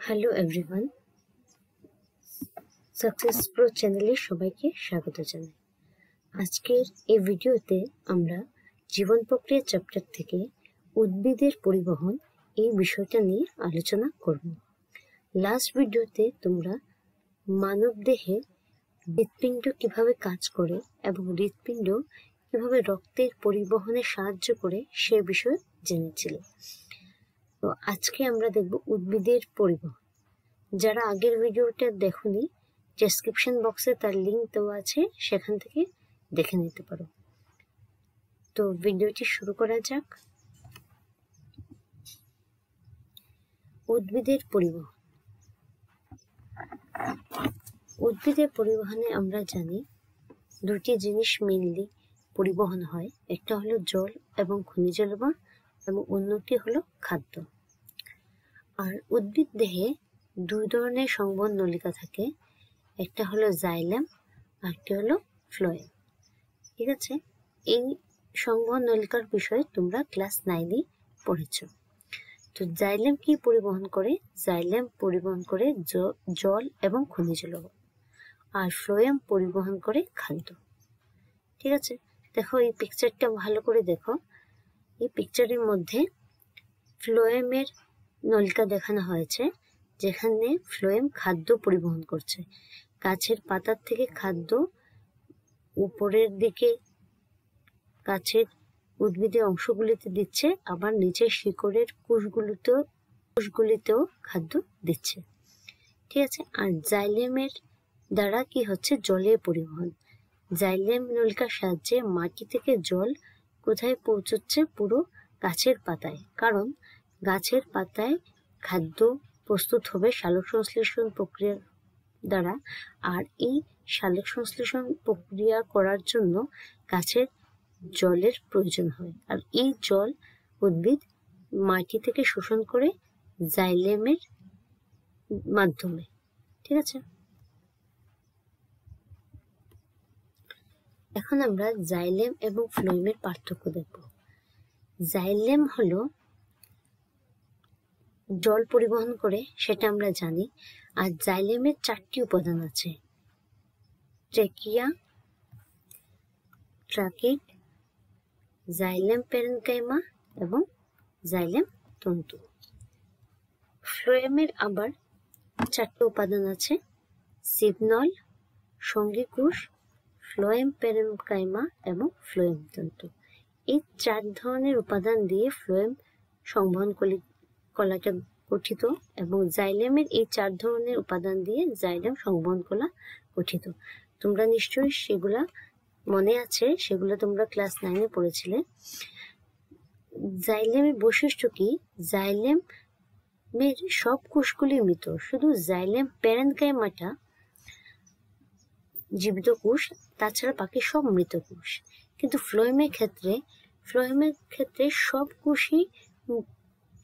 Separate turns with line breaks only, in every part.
Hello everyone, success pro চ্যানেলে সবাইকে স্বাগত জানাই। আজকের এই ভিডিওতে আমরা জীবন প্রক্রিয়া চ্যাপ্টার থেকে উদ্ভিদের পরিবহন এই বিষয়টা নিয়ে আলোচনা করব। লাস্ট ভিডিওতে তোমরা মানব দেহে হৃৎপিণ্ড কিভাবে কাজ করে এবং হৃৎপিণ্ড কিভাবে রক্তের পরিবহনে সাহায্য করে সে বিষয়ে জেনেছিলে। তো আজকে আমরা দেখব উদ্ভিদের পরিবহন। যারা আগের ভিডিওটা দেখোনি, ডেসক্রিপশন বক্সে তার লিঙ্ক দেওয়া আছে, সেখান থেকে দেখে নিতে পারো। তো ভিডিওটি শুরু করা যাক। উদ্ভিদের পরিবহন। উদ্ভিদের পরিবহনে আমরা জানি দুটি জিনিস মেইনলি পরিবহন হয়, একটা হলো জল এবং খনিজ লবণ এবং অন্যটি হলো খাদ্য। আর উদ্ভিদ দেহে দুই ধরনের সংবহন নলিকা থাকে, একটা হলো জাইলেম আর একটা হলো ফ্লোয়েম। ঠিক আছে, এই সংবহন নলিকার বিষয়ে তোমরা ক্লাস 9-এ পড়েছ। তো জাইলেম কি পরিবহন করে? জাইলেম পরিবহন করে জল এবং খনিজ লবণ, আর ফ্লোয়েম পরিবহন করে খাদ্য। ঠিক আছে, দেখো এই পিকচারটা ভালো করে দেখো। এই পিকচারের মধ্যে ফ্লোয়েমের নলিকা দেখানো হয়েছে, যেখানে ফ্লোয়েম খাদ্য পরিবহন করছে। গাছের পাতার থেকে খাদ্য উপরের দিকে গাছের উদ্ভিদের অংশগুলিতে দিচ্ছে, আবার নিচের শিকড়ের কোষগুলিতেও খাদ্য দিচ্ছে। ঠিক আছে, আর জাইলেমের দ্বারা কি হচ্ছে? জলের পরিবহন। জাইলেম নলিকার সাহায্যে মাটি থেকে জল কোথায় পৌঁছচ্ছে? পুরো গাছের পাতায়। কারণ গাছের পাতায় খাদ্য প্রস্তুত হবে সালোক সংশ্লেষণ প্রক্রিয়ার দ্বারা, আর এই সালোক সংশ্লেষণ প্রক্রিয়া করার জন্য গাছের জলের প্রয়োজন হয়। আর এই জল উদ্ভিদ মাটি থেকে শোষণ করে জাইলেমের মাধ্যমে। ঠিক আছে, এখন আমরা জাইলেম এবং ফ্লোয়েমের পার্থক্য দেখব। জাইলেম হলো জল পরিবহন করে, সেটা আমরা জানি। আর জাইলেমের 4টি উপাদান আছে: ট্রেকিয়া, ট্রাকিট, জাইলেম প্যারেনকাইমা এবং জাইলেম তন্তু। ফ্লোয়েমের আবার 4টি উপাদান আছে: সিভনল, সঙ্গী কোষ, ফ্লোয়েম প্যারেনকাইমা এবং ফ্লোয়েম তন্তু। এই 4 ধরনের উপাদান দিয়ে ফ্লোয়েম সংবহন কলাটা গঠিত, এবং জাইলেমের এই 4 ধরনের উপাদান দিয়ে জাইলেম সংবহন কলা গঠিত। তোমরা নিশ্চয়ই সেগুলা মনে আছে, সেগুলো তোমরা ক্লাস 9-এ পড়েছিলে। জাইলেমের বৈশিষ্ট্য কি? জাইলেমের সব কোষগুলি মৃত, শুধু জাইলেম প্যারেনকাইমাটা জীবিত কোষ, তাছাড়া বাকি সব মৃত কোষ। কিন্তু ফ্লোয়েমের ক্ষেত্রে সব কোষই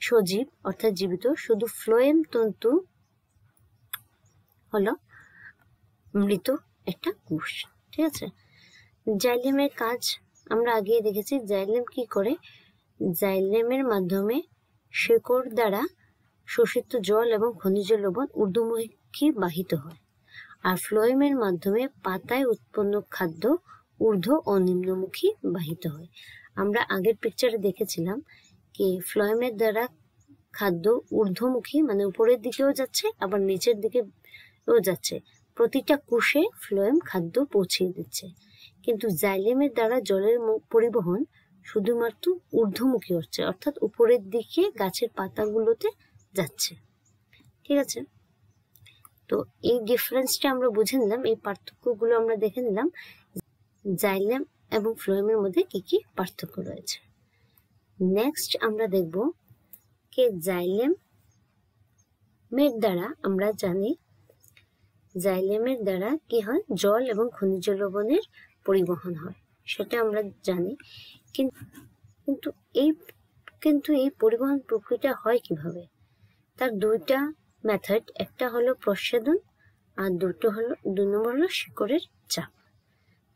সজীব অর্থাৎ জীবিত, শুধু ফ্লোয়েম তন্তু হলো মৃত একটা কোষ। ঠিক আছে, জাইলেমের কাজ আমরা আগে দেখেছি। জাইলেম কি করে? জাইলেমের মাধ্যমে শিকড় দ্বারা শোষিত জল এবং খনিজ লবণ ঊর্ধ্বমুখী বাহিত হয়, আর ফ্লোয়েমের মাধ্যমে পাতায় উৎপন্ন খাদ্য ঊর্ধ্ব ও নিম্নমুখী বাহিত হয়। আমরা আগের পিকচারে দেখেছিলাম কি ফ্লোয়েমের দ্বারা খাদ্য ঊর্ধ্বমুখী, মানে উপরের দিকেও যাচ্ছে, আবার নিচের দিকেও যাচ্ছে। প্রতিটা কোষে ফ্লোয়েম খাদ্য পৌঁছিয়ে দিচ্ছে। কিন্তু জাইলেমের দ্বারা জলের পরিবহন শুধুমাত্র ঊর্ধ্বমুখী হচ্ছে, অর্থাৎ উপরের দিকে গাছের পাতাগুলোতে যাচ্ছে। ঠিক আছে, তো এই ডিফারেন্সটা আমরা বুঝে নিলাম, এই পার্থক্যগুলো আমরা দেখে নিলাম জাইলেম এবং ফ্লোয়েমের মধ্যে কি কি পার্থক্য রয়েছে। নেক্সট আমরা দেখব যে জাইলেমের দ্বারা আমরা জানি জাইলেমের দ্বারা কি হয়? জল এবং খনিজ লবণের পরিবহন হয়, সেটা আমরা জানি। কিন্তু এই পরিবহন প্রক্রিয়াটা হয় কিভাবে? তার 2টা মেথড, একটা হলো প্রস্বেদন আর 2 নম্বর হলো শিকড়ের চাপ।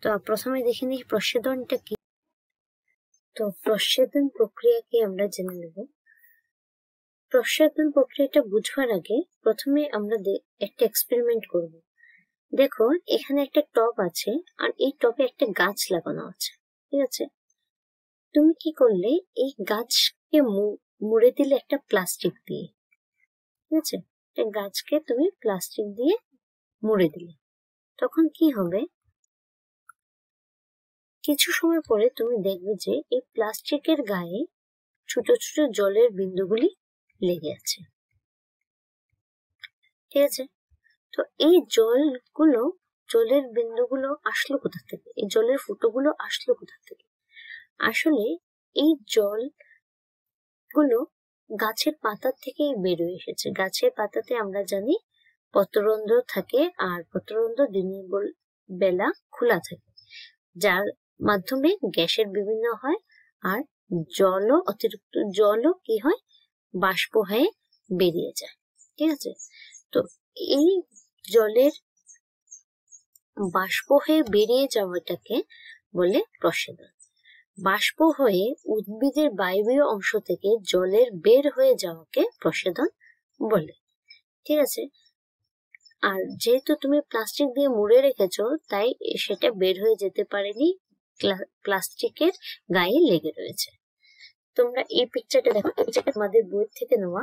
তো প্রথমে দেখে নিই প্রস্বেদনটা কি। তো প্রস্বেদন প্রক্রিয়াকে আমরা জেনে নেব। প্রস্বাদন প্রক্রিয়াটা বুঝবার আগে প্রথমে আমরা একটা এক্সপেরিমেন্ট করব। দেখো এখানে একটা টব আছে আর এই টবে একটা গাছ লাগানো আছে, ঠিক আছে? তুমি কি করলে, এই গাছকে মুড়ে দিলে একটা প্লাস্টিক দিয়ে, ঠিক আছে? একটা গাছকে তুমি প্লাস্টিক দিয়ে মুড়ে দিলে, তখন কি হবে, কিছু সময় পরে তুমি দেখবে যে এই প্লাস্টিকের গায়ে ছোট ছোট জলের বিন্দুগুলি লেগে আছে, ঠিক আছে? তো এই জলের বিন্দুগুলো আসলো কোথা থেকে, এই জলের ফুটোগুলো আসলো কোথা থেকে? আসলে এই জলগুলো গাছের পাতা থেকে বেরিয়ে এসেছে। গাছের পাতাতে আমরা জানি পত্ররন্ধ্র থাকে, আর পত্ররন্ধ্র দিনের বেলা খোলা থাকে, যার মাধ্যমে গ্যাসের বিভিন্ন হয়, আর অতিরিক্ত জলও কি হয়, বাষ্প হয়ে বেরিয়ে যায়, ঠিক আছে? তো এই জলের বাষ্প হয়ে বেরিয়ে যাওয়াটাকে বলে প্রস্বাদন। বাষ্প হয়ে উদ্ভিদের বায়বীয় অংশ থেকে জলের বের হয়ে যাওয়াকে প্রস্বাদন বলে, ঠিক আছে? আর যেহেতু তুমি প্লাস্টিক দিয়ে মুড়ে রেখেছো, তাই সেটা বের হয়ে যেতে পারেনি, প্লাস্টিকের গায়ে লেগে রয়েছে। তোমরা এই পিকচারটা দেখো, পিকচারটা আমাদের বই থেকে নেওয়া।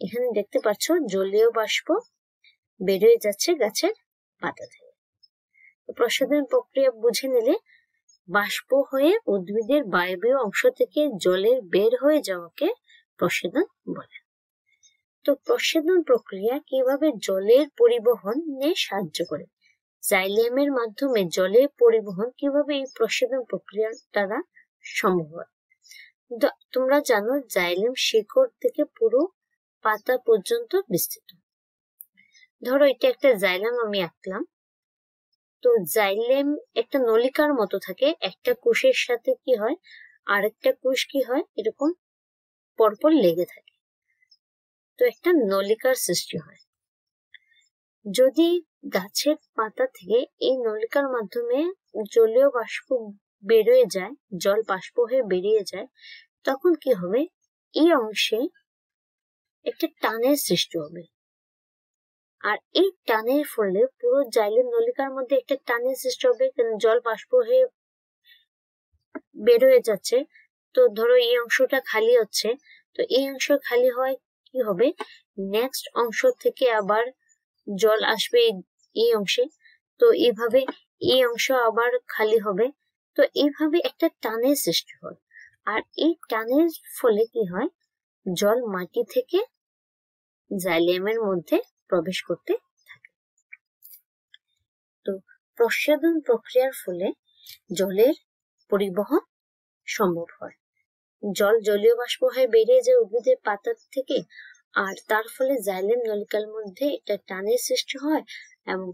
এখানে দেখতে পাচ্ছ জলীয় বাষ্প বের হয়ে যাচ্ছে গাছের পাতা থেকে। প্রস্বাদন প্রক্রিয়া বুঝে নিলে, বাষ্প হয়ে উদ্ভিদের বায়বীয় অংশ থেকে জলের বের হয়ে যাওয়াকে প্রস্বাদন বলে। তো প্রস্বাদন প্রক্রিয়া কিভাবে জলের পরিবহনে সাহায্য করে, জাইলেমের মাধ্যমে জলের পরিবহন কিভাবে এই প্রস্বাদন প্রক্রিয়ার দ্বারা সম্ভব হয়। তোমরা জানো জাইলেম শিকড় থেকে পুরো পাতা পর্যন্ত বিস্তৃত। ধরো এটা একটা জাইলেম আমি আঁকলাম। তো জাইলেম একটা নলিকার মতো থাকে, একটা কোষের সাথে কি হয়, আরেকটা কোষ কি হয়, এরকম পরপর লেগে থাকে, তো একটা নলিকার সৃষ্টি হয়। যদি গাছের পাতা থেকে এই নলিকার মাধ্যমে জলীয় বাষ্প বেরিয়ে যায়, জল বাষ্প হয়ে বেরিয়ে যায়, তখন কি হবে, এই অংশে একটা টানের সৃষ্টি হবে। আর এই টানের ফলে পুরো জাইলেম নলিকার মধ্যে একটা টানের সৃষ্টি হবে, জল বাষ্প হয়ে বের হয়ে যাচ্ছে। তো ধরো এই অংশটা খালি হচ্ছে, তো এই অংশ খালি হয়, কি হবে, নেক্সট অংশ থেকে আবার জল আসবে এই অংশে, তো এইভাবে এই অংশ আবার খালি হবে। তো এইভাবে একটা টানের সৃষ্টি হয়, আর এই টানের ফলে কি হয়, জল মাটি থেকে জাইলেমের মধ্যে প্রবেশ করতে থাকে। তো প্রস্বাদন প্রক্রিয়ার ফলে জলের পরিবহন সম্ভব হয়। জলীয় বাষ্প হয়ে বেরিয়ে যায় উদ্ভিদের পাতা থেকে, আর তার ফলে জাইলেম নলিকার মধ্যে একটা টানের সৃষ্টি হয়, এবং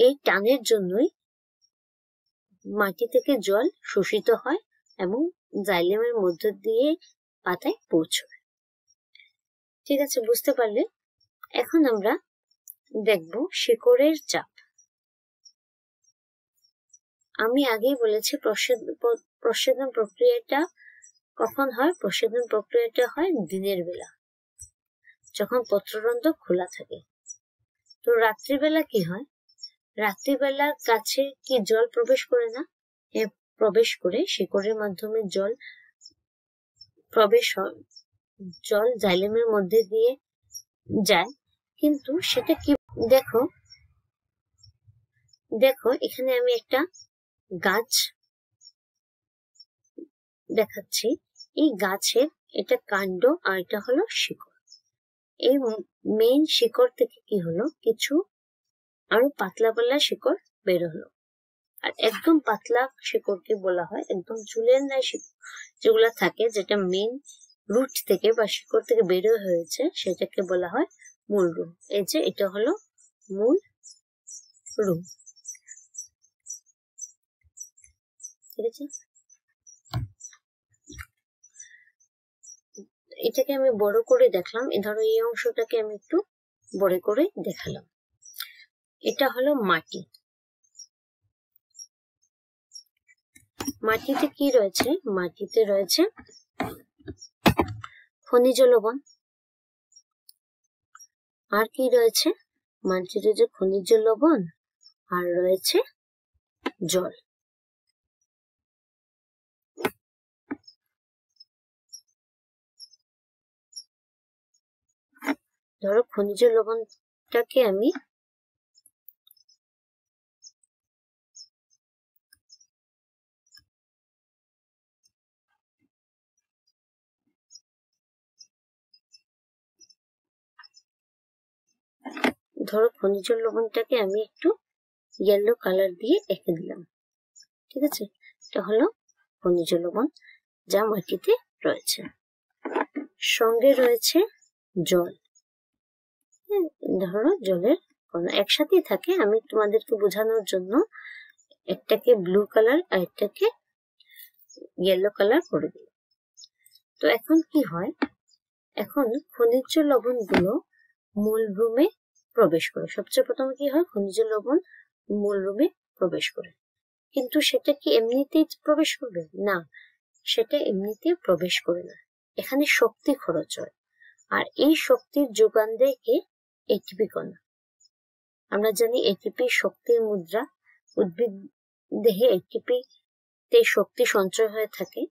এই টানের জন্যই মাটি থেকে জল শোষিত হয় এবং জাইলেমের মধ্য দিয়ে পাতায় পৌঁছয়। ঠিক আছে, বুঝতে পারলে? এখন আমরা দেখব শিকড়ের চাপ। আমি আগেই বলেছি প্রস্বাদন প্রক্রিয়াটা কখন হয়। প্রস্বাদন প্রক্রিয়াটা হয় দিনের বেলা, যখন পত্ররন্ধ্র খোলা থাকে। তো রাত্রিবেলা কি হয়, রাত্রিবেলা গাছে কি জল প্রবেশ করে না? প্রবেশ করে, শিকড়ের মাধ্যমে জল প্রবেশ হয়, জল জাইলেমের মধ্যে দিয়ে যায়। কিন্তু সেটা কি, দেখো এখানে আমি একটা গাছ দেখাচ্ছি। এই গাছের এটা কাণ্ড, আর এটা হলো শিকড়। এই মেইন শিকড় থেকে কি হলো, কিছু আরো পাতলা পাতলা শিকড় বের হলো। আর একদম পাতলা শিকড়কে বলা হয়, একদম চুলের ন্যায় যেগুলা থাকে, যেটা মেইন রুট থেকে বা শিকড় থেকে বের হয়েছে, সেটাকে বলা হয় মূল রুম। এই যে এটা হলো মূল রুম, ঠিক আছে? এটাকে আমি বড় করে দেখলাম, ধরো এই অংশটাকে আমি একটু বড় করে দেখালাম। এটা হলো মাটি। মাটিতে কি রয়েছে? মাটিতে রয়েছে খনিজ লবণ, আর কি রয়েছে? মাটিতে রয়েছে খনিজ লবণ আর রয়েছে জল। ধরো খনিজ লবণটাকে আমি একটু ইয়েলো কালার দিয়ে এঁকে দিলাম। ঠিক আছে, এটা হলো খনিজ লবণ যা মাটিতে রয়েছে। সঙ্গে রয়েছে জল। ধরো জলের কণা একসাথেই থাকে, আমি তোমাদেরকে বোঝানোর জন্য একটাকে ব্লু কালার আর একটাকে ইয়েলো কালার করে দিলাম। তো এখন কি হয়, এখন খনিজ লবণগুলো মূলভূমে প্রবেশ করে। সবচেয়ে প্রথমে কি হয়, খনিজ লবণ মূলভূমে প্রবেশ করে। কিন্তু সেটা কি এমনিতেই প্রবেশ করবে? না, সেটা এমনিতে প্রবেশ করে না, এখানে শক্তি খরচ হয়। আর এই শক্তির যোগান দেয় কে? এটিপি কণা। আমরা জানি এটিপি শক্তির মুদ্রা। উদ্ভিদ দেহে এটিপি তে শক্তি সঞ্চয় হয়ে থাকে।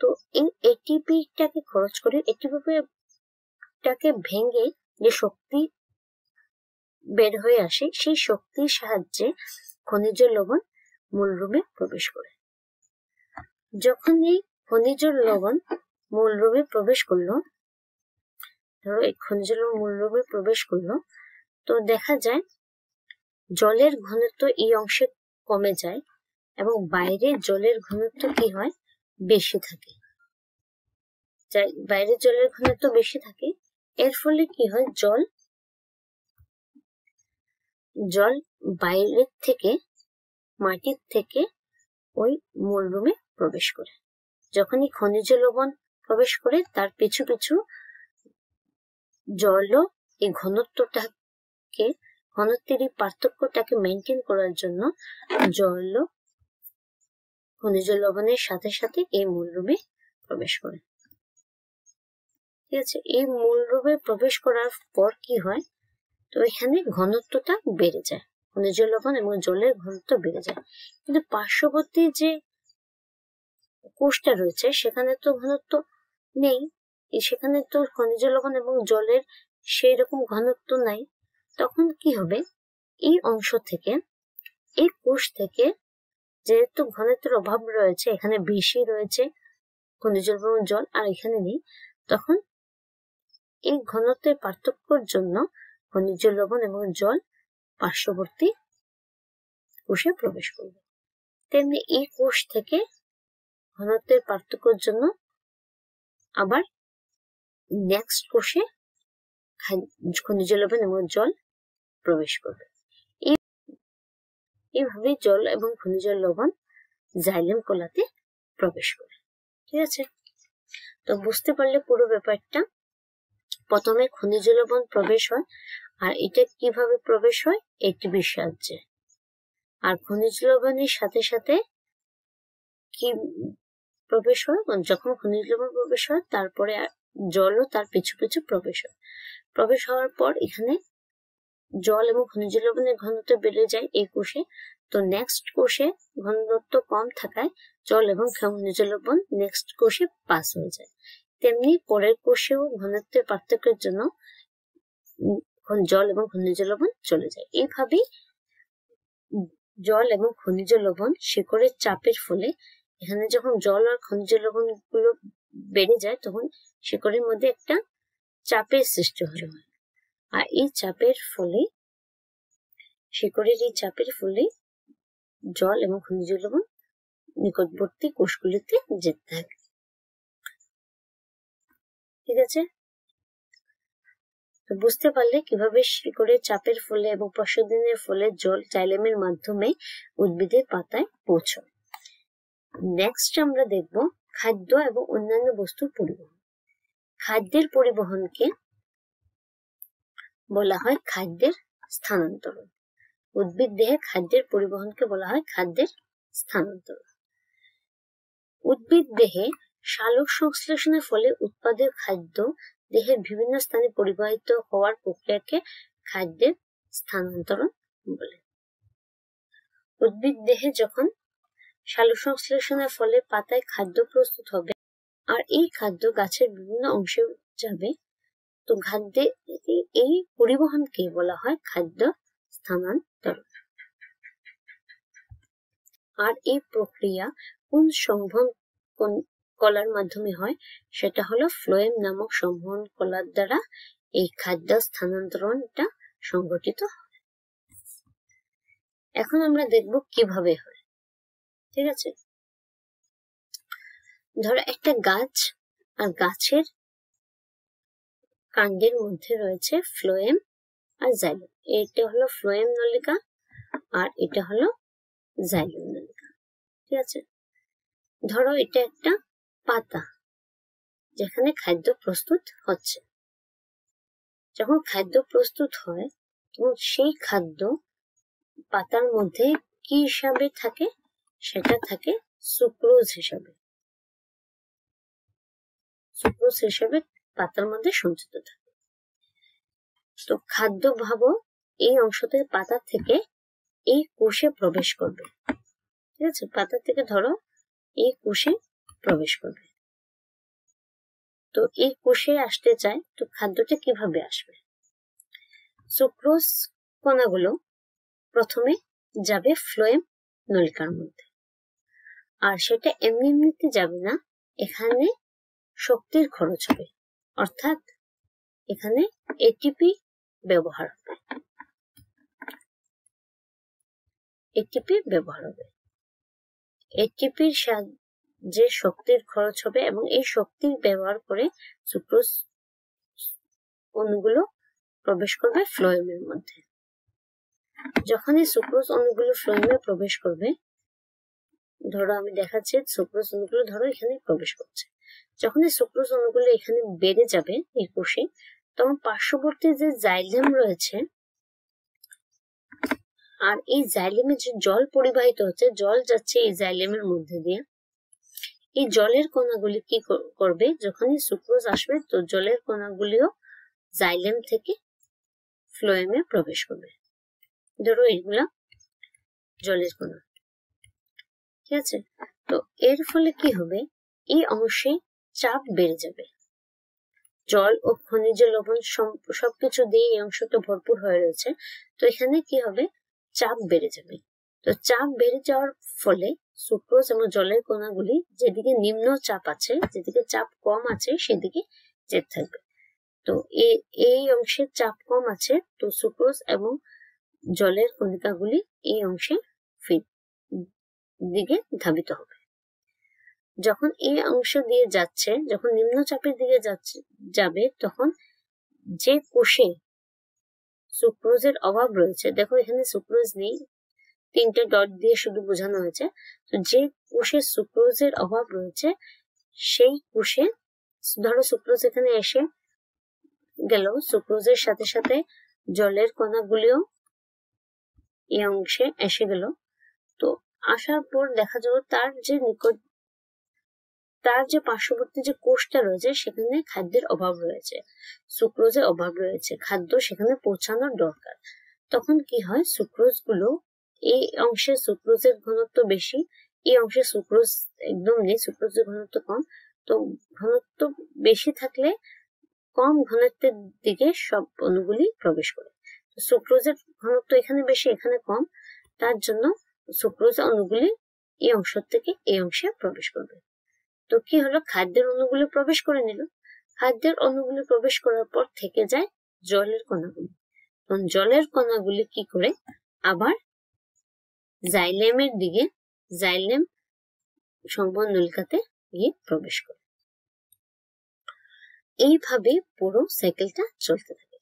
তো এই এটিপিটাকে খরচ করে, এটিপিটাকে ভেঙে যে শক্তি বের হয়ে আসে, সেই শক্তির সাহায্যে খনিজ লবণ মূলরূপে প্রবেশ করে। যখন এই খনিজ লবণ মূলরূপে প্রবেশ করলো, ধরো এই খনিজ লবণ মূলরূপে প্রবেশ করলো, তো দেখা যায় জলের ঘনত্ব এই অংশে কমে যায় এবং বাইরে জলের ঘনত্ব কি হয়? বেশি থাকে। বাইরে জলের ঘনত্ব বেশি থাকে, এর ফলে কি হয়, জল বাইরের থেকে, মাটির থেকে ওই মূলরূপে প্রবেশ করে। যখনই খনিজ লবণ প্রবেশ করে, তার পিছু পিছু জলও এই ঘনত্বের এই পার্থক্যটাকে মেনটেন করার জন্য জল খনিজ লবণের সাথে সাথে এই মূলরূপে প্রবেশ করে। ঠিক আছে, এই মূলরূপে প্রবেশ করার পর কি হয়, তো এখানে ঘনত্বটা বেড়ে যায়, খনিজ লবণ এবং জলের ঘনত্ব বেড়ে যায়। কিন্তু পার্শ্ববর্তী যে কোষটা রয়েছে সেখানে তো ঘনত্ব নেই, সেখানে তো খনিজ লবণ এবং জলের সেই রকম ঘনত্ব নাই। তখন কি হবে, এই অংশ থেকে, এই কোষ থেকে যেহেতু ঘনত্বের অভাব রয়েছে, এখানে বেশি রয়েছে খনিজ লবণ জল আর এখানে নেই, তখন এই ঘনত্বের পার্থক্যের জন্য খনিজ লবণ এবং জল পার্শ্ববর্তী কোষে প্রবেশ করবে। তেমনি এই কোষ থেকে ঘনত্বের পার্থক্যের জন্য আবার নেক্সট কোষে খনিজ লবণ এবং জল প্রবেশ করবে। এইভাবে জল এবং খনিজ লবণ জাইলেম কলাতে প্রবেশ করে। ঠিক আছে, তো বুঝতে পারলে পুরো ব্যাপারটা। প্রথমে খনিজ লবণ প্রবেশ হয়, আর এটা কিভাবে প্রবেশ হয়? এটিপির সাহায্যে। আর খনিজ লবণের সাথে সাথে কি প্রবেশ হয়? যখন খনিজ লবণ প্রবেশ হয়, তারপরে জলও তার পিছু পিছু প্রবেশ হয়। প্রবেশ হওয়ার পর এখানে জল এবং খনিজ লবণের ঘনত্ব বেড়ে যায় এই কোষে। তো নেক্সট কোষে ঘনত্ব কম থাকায় জল এবং খনিজ লবণ নেক্সট কোষে পাস হয়ে যায়। তেমনি পরের কোষেও ঘনত্বের পার্থক্যের জন্য জল এবং খনিজ লবণ চলে যায়। এইভাবেই জল এবং খনিজ লবণ শিকড়ের চাপের ফলে, এখানে যখন জল আর খনিজ লবণ গুলো বেড়ে যায়, তখন শিকড়ের মধ্যে একটা চাপের সৃষ্টি হয়। আর এই চাপের ফলে, শিকড়ের এই চাপের ফলে জল এবং খনিজ লবণ নিকটবর্তী কোষগুলিতে যেতে থাকে। ঠিক আছে, তো বুঝতে পারলে কিভাবে শিকড়ের চাপের ফলে এবং প্রসাধনের ফলে জল জাইলেমের মাধ্যমে উদ্ভিদের পাতায় পৌঁছায়। নেক্সট আমরা দেখব খাদ্য এবং অন্যান্য বস্তুর পরিবহন। খাদ্যের পরিবহনকে বলা হয় খাদ্যের স্থানান্তরণ। উদ্ভিদ দেহে খাদ্যের পরিবহনকে বলা হয় খাদ্যের স্থানান্তরণ। উদ্ভিদ দেহে সালোক সংশ্লেষণের ফলে উৎপাদিত খাদ্য দেহের বিভিন্ন স্থানে পরিবাহিত হওয়ার প্রক্রিয়াকে খাদ্যের স্থানান্তরণ বলে। উদ্ভিদ দেহে যখন সালোকসংশ্লেষণের ফলে পাতায় খাদ্য প্রস্তুত হবে আর এই খাদ্য গাছের বিভিন্ন অংশে যাবে, তো খাদ্যে এই পরিবহনকে বলা হয় খাদ্য স্থানান্তরণ। আর এই প্রক্রিয়া কোন সংবহন কলার মাধ্যমে হয়, সেটা হলো ফ্লোয়েম নামক সংবহন কলার দ্বারা এই খাদ্য স্থানান্তরণটা সংঘটিত হয়। এখন আমরা দেখব কিভাবে হয়। ঠিক আছে, ধরো একটা গাছ, আর গাছের কাণ্ডের মধ্যে রয়েছে ফ্লোয়েম আর জাইলোম। এটা হলো ফ্লোয়েম নলিকা আর এটা হলো জাইলোম নলিকা। ঠিক আছে, ধরো এটা একটা পাতা যেখানে খাদ্য প্রস্তুত হচ্ছে। যখন খাদ্য প্রস্তুত হয় তখন সেই খাদ্য পাতার মধ্যে কি হিসাবে থাকে, সেটা থাকে সুক্রোজ হিসাবে। সুক্রোজ হিসাবে পাতার মধ্যে সঞ্চিত থাকে। তো খাদ্য ভাবো এই অংশতে পাতা থেকে এই কোষে প্রবেশ করবে। ঠিক আছে, পাতা থেকে ধরো এই কোষে প্রবেশ করবে। তো এই কোষে আসতে চায়, তো খাদ্যটা কিভাবে আসবে? সুক্রোজ কণাগুলো প্রথমে যাবে ফ্লোয়েম নলিকার মধ্যে, আর সেটা এমনিতে যাবে না, এখানে শক্তির খরচ হবে, অর্থাৎ এখানে এটিপি ব্যবহার হবে। এটিপির সাহায্যে শক্তির খরচ হবে এবং এই শক্তি ব্যবহার করে সুক্রোজ অণুগুলো প্রবেশ করবে ফ্লোয়েমের মধ্যে। যখন এই সুক্রোজ অণুগুলো ফ্লোয়েমে প্রবেশ করবে, ধরো আমি দেখাচ্ছি সুক্রোজ অণুগুলো ধরো এখানে প্রবেশ করছে। যখন এই সুক্রোজ অণুগুলো এখানে বেড়ে যাবে এই কোষে, তখন পার্শ্ববর্তী যে জাইলেম রয়েছে, আর এই জাইলেমে যে জল পরিবাহিত হচ্ছে, জল যাচ্ছে এই জাইলেমের মধ্যে দিয়ে, এই জলের কণাগুলি কি করবে, যখন এই সুক্রোজ আসবে তো জলের কণাগুলিও জাইলেম থেকে ফ্লোয়েমে প্রবেশ করবে। ধরো এগুলা জলের কণা। ঠিক আছে, তো এর ফলে কি হবে, এই অংশে চাপ বেড়ে যাবে। জল ও খনিজ লবণ সবকিছু দিয়ে এই অংশটা ভরপুর হয়ে রয়েছে, তো এখানে কি হবে, চাপ বেড়ে যাবে। তো চাপ বেড়ে যাওয়ার ফলে সুক্রোজ এবং জলের কণাগুলি যেদিকে নিম্ন চাপ আছে, যেদিকে চাপ কম আছে, সেদিকে যেতে থাকবে। তো এই অংশে চাপ কম আছে, তো সুক্রোজ এবং জলের কণিকাগুলি এই অংশে দিকে ধাবিত হবে। যখন এই অংশ দিয়ে যাচ্ছে, যখন নিম্নচাপের দিকে যাবে, তখন যে কোষে সুক্রোজের অভাব রয়েছে, দেখো এখানে সুক্রোজ নেই, 3টে ডট দিয়ে শুধু বোঝানো হয়েছে, তো যে কোষে সুক্রোজের অভাব রয়েছে সেই কোষে, ধরো সুক্রোজ এখানে এসে গেল, সুক্রোজের সাথে সাথে জলের কণাগুলিও এই অংশে এসে গেল। তো আসার পর দেখা যাবে তার যে পার্শ্ববর্তী যে কোষটা রয়েছে সেখানে খাদ্যের অভাব রয়েছে, সুক্রোজের অভাব রয়েছে, খাদ্য সেখানে পৌঁছানোর দরকার। তখন কি হয়, সুক্রোজ গুলো, এই অংশে সুক্রোজের ঘনত্ব বেশি, এই অংশে সুক্রোজ একদম নেই, সুক্রোজের ঘনত্ব কম। তো ঘনত্ব বেশি থাকলে কম ঘনত্বের দিকে সব অণুগুলি প্রবেশ করে। সুক্রোজের ঘনত্ব এখানে বেশি, এখানে কম, তার জন্য সুক্রোজ অণুগুলি এই অংশ থেকে এই অংশে প্রবেশ করবে। তো কি হলো, খাদ্যের অণুগুলি প্রবেশ করে নিল। খাদ্যের অণুগুলি প্রবেশ করার পর থেকে যায় জলের কণাগুলি। তখন জলের কণাগুলি কি করে, আবার জাইলেমের দিকে, জাইলেম সংবহন নলিকাতে গিয়ে প্রবেশ করে। এইভাবে পুরো সাইকেলটা চলতে থাকে।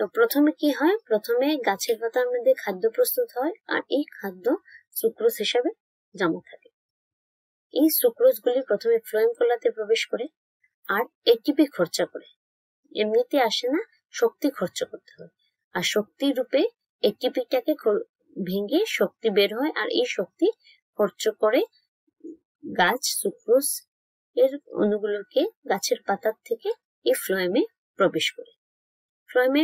তো প্রথমে কি হয়, প্রথমে গাছের পাতার মধ্যে খাদ্য প্রস্তুত হয়, আর এই খাদ্য সুক্রোজ হিসাবে জমা থাকে। এই সুক্রোজ গুলি প্রথমে ফ্লোয়েম কলাতে প্রবেশ করে আর এটিপি খরচা করে, এমনিতে আসে না, শক্তি খরচ করতে হয়, আর শক্তি রূপে এটিপিটাকে ভেঙে শক্তি বের হয়, আর এই শক্তি খরচ করে গাছ সুক্রোজ এর অণুগুলোকে গাছের পাতার থেকে এই ফ্লোয়েমে প্রবেশ করে। ফ্লোয়েমে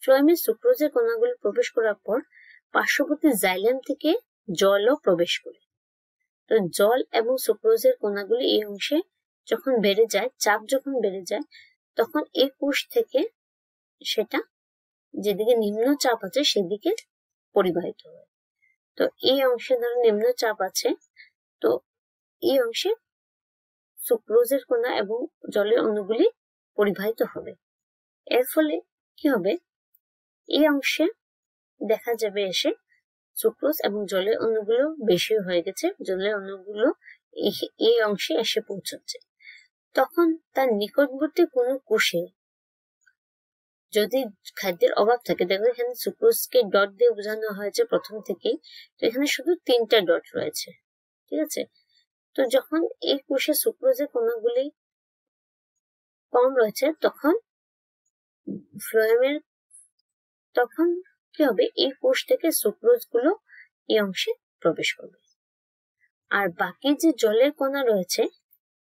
ফ্লোয়েমে সুক্রোজের কণাগুলি প্রবেশ করার পর পার্শ্ববর্তী জাইলেম থেকে জলও প্রবেশ করে। তো জল এবং সুক্রোজের কণাগুলি এই অংশে যখন বেড়ে যায়, চাপ যখন বেড়ে যায়, তখন এই কোষ থেকে সেটা যেদিকে নিম্ন চাপ আছে সেদিকে পরিবাহিত হয়। তো এই অংশে ধরো নিম্ন চাপ আছে, তো এই অংশে সুক্রোজের কণা এবং জলের অণুগুলি পরিবাহিত হবে। এর ফলে কি হবে, এই অংশে দেখা যাবে এসে সুক্রোজ এবং জলের অণুগুলো বেশি হয়ে গেছে, জলের অণুগুলো এই অংশে এসে পৌঁছচ্ছে। তখন তার নিকটবর্তী কোনো কোষে যদি খাদ্যের অভাব থাকে, দেখো এখানে সুক্রোজকে ডট দিয়ে বোঝানো হয়েছে প্রথম থেকেই, তো এখানে শুধু 3টা ডট রয়েছে, ঠিক আছে। তো যখন এই কোষে সুক্রোজের কণাগুলি কম রয়েছে, তখন ফ্লোয়েমের তখন কি হবে, এই কোষ থেকে সুক্রোজ গুলো এই অংশে প্রবেশ করবে। আর বাকি যে জলের কণা রয়েছে,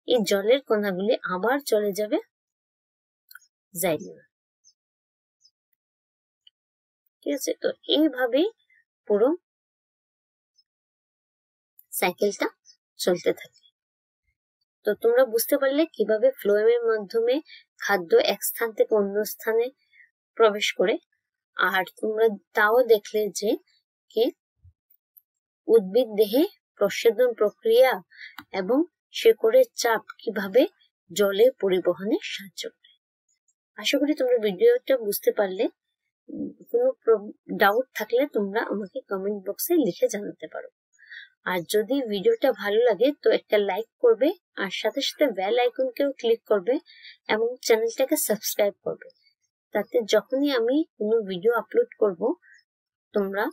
এই জলের কণাগুলি আবার চলে যাবে জাইলেমে, ঠিক আছে। তো এইভাবে পুরো সাইকেলটা চলতে থাকে। তো তোমরা বুঝতে পারলে কিভাবে ফ্লোয়েমের মাধ্যমে খাদ্য এক স্থান থেকে অন্য স্থানে প্রবেশ করে। আর তোমরা তাও দেখলে যে কি উদ্ভিদ দেহে প্রস্বেদন প্রক্রিয়া এবং শেকড়ের চাপ কিভাবে জলে পরিবহনে সাহায্য করে। আশা করি তোমরা ভিডিওটা বুঝতে পারলে। কোনো ডাউট থাকলে তোমরা আমাকে কমেন্ট বক্সে লিখে জানাতে পারো। আর যদি ভিডিওটা ভালো লাগে তো একটা লাইক করবে, আর সাথে সাথে বেল আইকনকেও ক্লিক করবে এবং চ্যানেলটাকে সাবস্ক্রাইব করবে। তাতে যখনই আমি কোনো ভিডিও আপলোড করব, তোমরা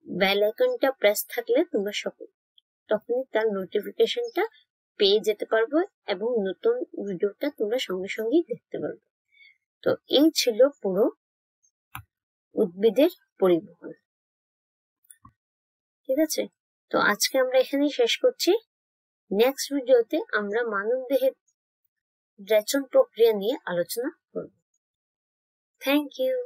বেল আইকনটা প্রেস থাকলে তোমরা তখনই তার নোটিফিকেশনটা পেয়ে যেতে পারবো এবং নতুন ভিডিওটা তোমরা সঙ্গে সঙ্গেই দেখতে পারবে। তো এই ছিল পুরো উদ্ভিদের পরিবহন, ঠিক আছে। তো আজকে আমরা এখানেই শেষ করছি। নেক্সট ভিডিওতে আমরা মানবদেহের রেচন প্রক্রিয়া নিয়ে আলোচনা করব। Thank you.